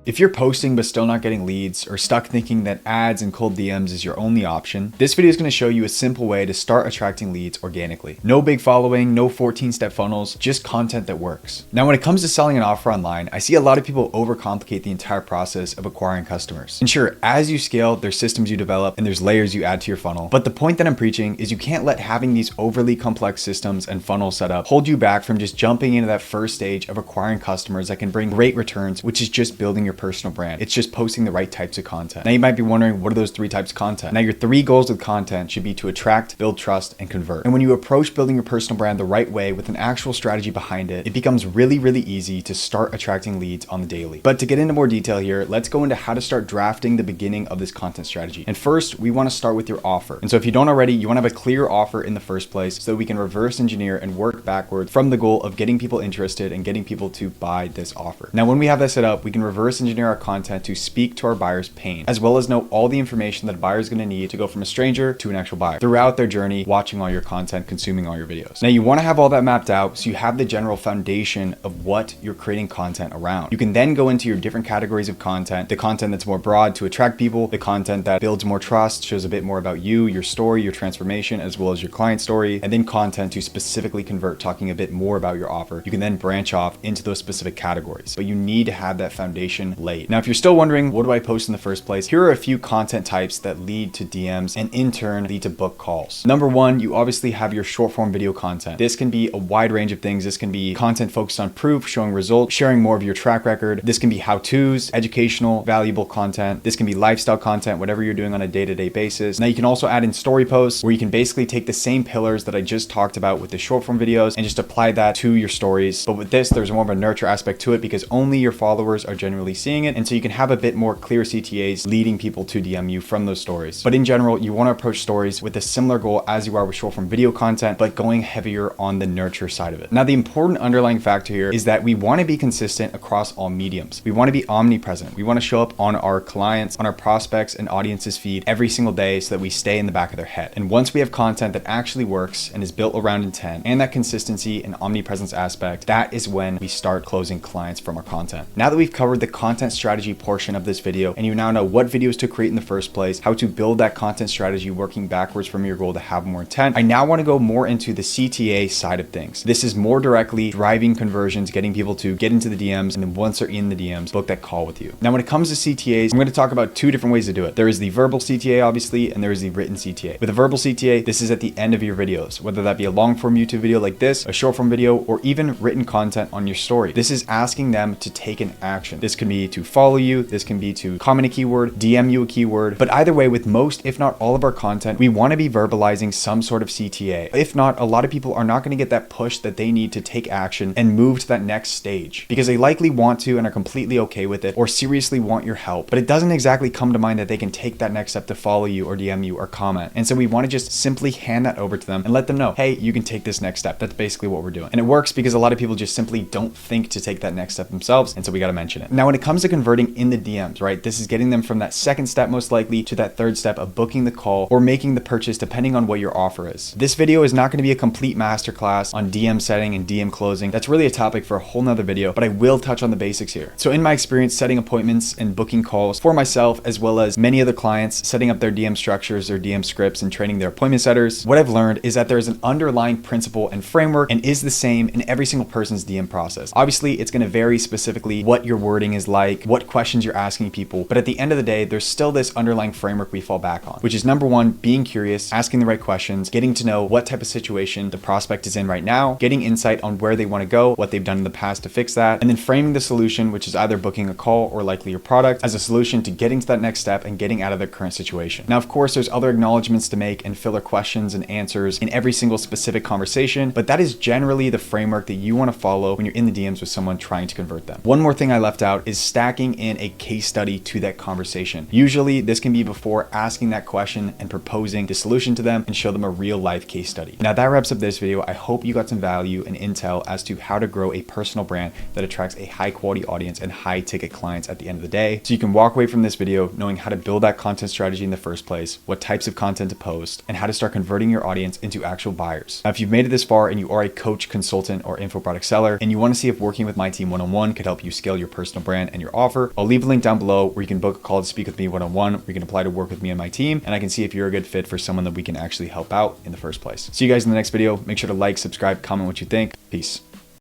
If you're posting but still not getting leads, or stuck thinking that ads and cold DMs is your only option, this video is going to show you a simple way to start attracting leads organically. No big following, no 14-step funnels, just content that works. Now, when it comes to selling an offer online, I see a lot of people overcomplicate the entire process of acquiring customers. And sure, as you scale, there's systems you develop and there's layers you add to your funnel. But the point that I'm preaching is you can't let having these overly complex systems and funnels set up hold you back from just jumping into that first stage of acquiring customers that can bring great returns, which is just building your personal brand. It's just posting the right types of content. Now you might be wondering, what are those 3 types of content? Now your 3 goals with content should be to attract, build trust, and convert. And when you approach building your personal brand the right way with an actual strategy behind it, it becomes really easy to start attracting leads on the daily. But to get into more detail here, let's go into how to start drafting the beginning of this content strategy. And first, we want to start with your offer. And so if you don't already, you want to have a clear offer in the first place so that we can reverse engineer and work backwards from the goal of getting people interested and getting people to buy this offer. Now, when we have that set up, we can reverse engineer our content to speak to our buyer's pain, as well as know all the information that a buyer is going to need to go from a stranger to an actual buyer throughout their journey, watching all your content, consuming all your videos. Now, you want to have all that mapped out so you have the general foundation of what you're creating content around. You can then go into your different categories of content, the content that's more broad to attract people, the content that builds more trust, shows a bit more about you, your story, your transformation, as well as your client story, and then content to specifically convert, talking a bit more about your offer. You can then branch off into those specific categories, but you need to have that foundation laid. Now, if you're still wondering, what do I post in the first place? Here are a few content types that lead to DMs and in turn lead to book calls. Number 1, you obviously have your short form video content. This can be a wide range of things. This can be content focused on proof, showing results, sharing more of your track record. This can be how-tos, educational, valuable content. This can be lifestyle content, whatever you're doing on a day-to-day basis. Now, you can also add in story posts where you can basically take the same pillars that I just talked about with the short form videos and just apply that to your stories. But with this, there's more of a nurture aspect to it because only your followers are generally seeing it. And so you can have a bit more clear CTAs leading people to DM you from those stories. But in general, you want to approach stories with a similar goal as you are with short form video content, but going heavier on the nurture side of it. Now, the important underlying factor here is that we want to be consistent across all mediums. We want to be omnipresent. We want to show up on our clients, on our prospects and audiences feed every single day so that we stay in the back of their head. And once we have content that actually works and is built around intent and that consistency and omnipresence aspect, that is when we start closing clients from our content. Now that we've covered the content strategy portion of this video and you now know what videos to create in the first place, how to build that content strategy working backwards from your goal to have more intent, I now want to go more into the CTA side of things. This is more directly driving conversions, getting people to get into the DMs, and then once they're in the DMs, book that call with you. Now, when it comes to CTAs, I'm going to talk about 2 different ways to do it. There is the verbal CTA, obviously, and there is the written CTA. With a verbal CTA, this is at the end of your videos, whether that be a long form YouTube video like this, a short form video, or even written content on your story. This is asking them to take an action. This can be to follow you, this can be to comment a keyword, DM you a keyword, but either way, with most, if not all of our content, we want to be verbalizing some sort of CTA. If not, a lot of people are not going to get that push that they need to take action and move to that next stage because they likely want to and are completely okay with it or seriously want your help, but it doesn't exactly come to mind that they can take that next step to follow you or DM you or comment. And so we want to just simply hand that over to them and let them know, hey, you can take this next step. That's basically what we're doing. And it works because a lot of people just simply don't think to take that next step themselves. And so we got to mention it. Now, when it comes to converting in the DMs, right, this is getting them from that second step most likely to that third step of booking the call or making the purchase depending on what your offer is. This video is not going to be a complete masterclass on DM setting and DM closing. That's really a topic for a whole nother video, but I will touch on the basics here. So in my experience setting appointments and booking calls for myself, as well as many other clients, setting up their DM structures, their DM scripts, and training their appointment setters, what I've learned is that there's an underlying principle and framework and is the same in every single person's DM process. Obviously, it's going to vary specifically what your wording is like, what questions you're asking people, but at the end of the day, there's still this underlying framework we fall back on, which is number 1, being curious, asking the right questions, getting to know what type of situation the prospect is in right now, getting insight on where they want to go, what they've done in the past to fix that, and then framing the solution, which is either booking a call or likely your product, as a solution to getting to that next step and getting out of their current situation. Now, of course, there's other acknowledgments to make and filler questions and answers in every single specific conversation, but that is generally the framework that you want to follow when you're in the DMs with someone trying to convert them. One more thing I left out is stacking in a case study to that conversation. Usually, this can be before asking that question and proposing the solution to them and show them a real life case study. Now, that wraps up this video. I hope you got some value and intel as to how to grow a personal brand that attracts a high quality audience and high ticket clients at the end of the day. So you can walk away from this video knowing how to build that content strategy in the first place, what types of content to post, and how to start converting your audience into actual buyers. Now, if you've made it this far and you are a coach, consultant, or info product seller, and you want to see if working with my team one-on-one could help you scale your personal brand and your offer. I'll leave a link down below where you can book a call to speak with me one-on-one, where you can apply to work with me and my team, and I can see if you're a good fit for someone that we can actually help out in the first place. See you guys in the next video. Make sure to like, subscribe, comment what you think. Peace.